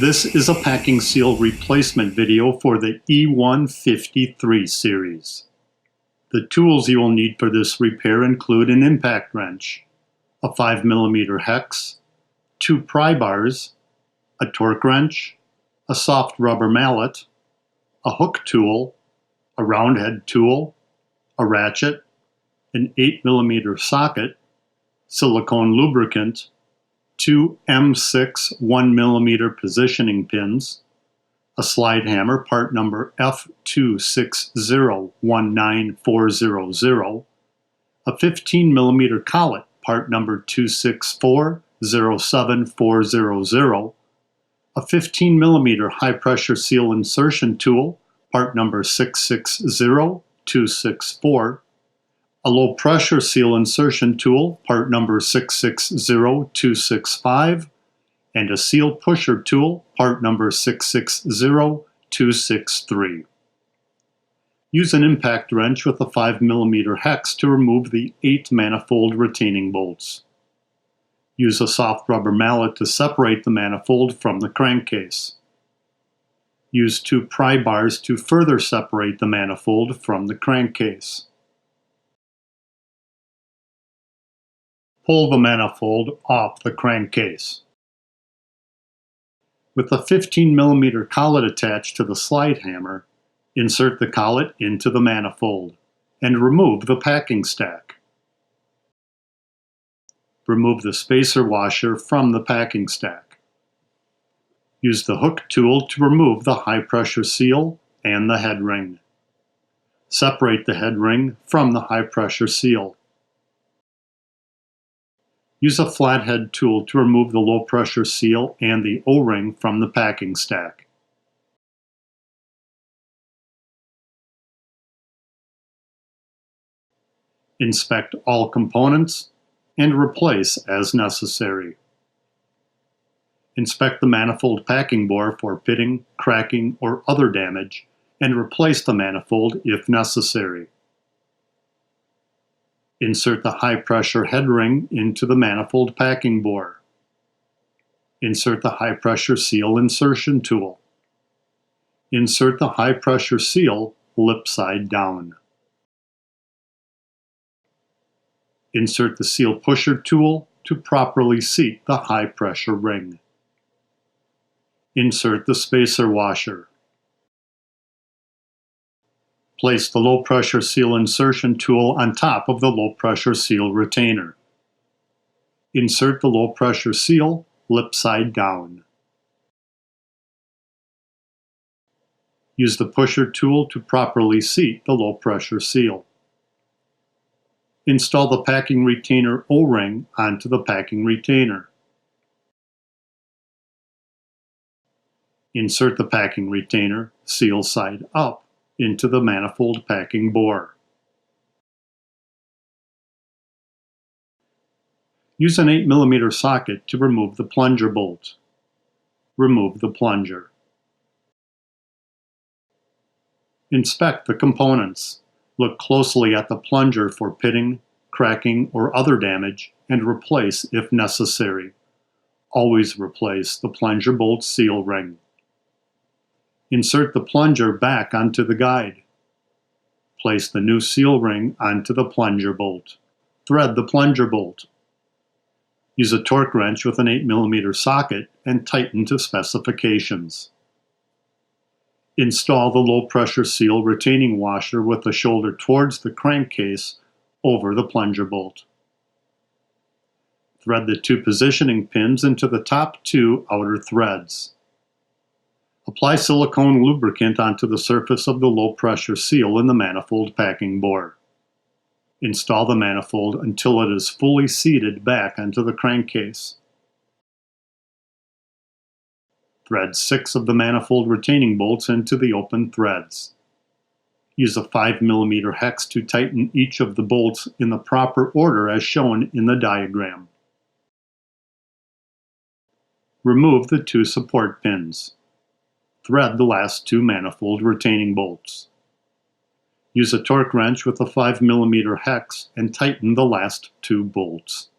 This is a packing seal replacement video for the E153 series. The tools you will need for this repair include an impact wrench, a 5mm hex, 2 pry bars, a torque wrench, a soft rubber mallet, a hook tool, a round head tool, a ratchet, an 8mm socket, silicone lubricant, 2 M6 1mm positioning pins, a slide hammer part number F26019400, a 15mm collet part number 26407400, a 15mm high pressure seal insertion tool part number 660264, a low pressure seal insertion tool part number 660265, and a seal pusher tool part number 660263. Use an impact wrench with a 5mm hex to remove the 8 manifold retaining bolts. Use a soft rubber mallet to separate the manifold from the crankcase. Use 2 pry bars to further separate the manifold from the crankcase. Pull the manifold off the crankcase. With a 15mm collet attached to the slide hammer, insert the collet into the manifold and remove the packing stack. Remove the spacer washer from the packing stack. Use the hook tool to remove the high pressure seal and the head ring. Separate the head ring from the high pressure seal. Use a flathead tool to remove the low pressure seal and the O-ring from the packing stack. Inspect all components and replace as necessary. Inspect the manifold packing bore for pitting, cracking, or other damage, and replace the manifold if necessary. Insert the high-pressure head ring into the manifold packing bore. Insert the high-pressure seal insertion tool. Insert the high-pressure seal lip side down. Insert the seal pusher tool to properly seat the high-pressure ring. Insert the spacer washer. Place the low-pressure seal insertion tool on top of the low-pressure seal retainer. Insert the low-pressure seal lip side down. Use the pusher tool to properly seat the low-pressure seal. Install the packing retainer O-ring onto the packing retainer. Insert the packing retainer, seal side up, into the manifold packing bore. Use an 8mm socket to remove the plunger bolt. Remove the plunger. Inspect the components. Look closely at the plunger for pitting, cracking, or other damage, and replace if necessary. Always replace the plunger bolt seal ring. Insert the plunger back onto the guide. Place the new seal ring onto the plunger bolt. Thread the plunger bolt. Use a torque wrench with an 8mm socket and tighten to specifications. Install the low pressure seal retaining washer with the shoulder towards the crankcase over the plunger bolt. Thread the 2 positioning pins into the top 2 outer threads. Apply silicone lubricant onto the surface of the low-pressure seal in the manifold packing bore. Install the manifold until it is fully seated back onto the crankcase. Thread 6 of the manifold retaining bolts into the open threads. Use a 5mm hex to tighten each of the bolts in the proper order as shown in the diagram. Remove the 2 support pins. Thread the last 2 manifold retaining bolts. Use a torque wrench with a 5mm hex and tighten the last 2 bolts.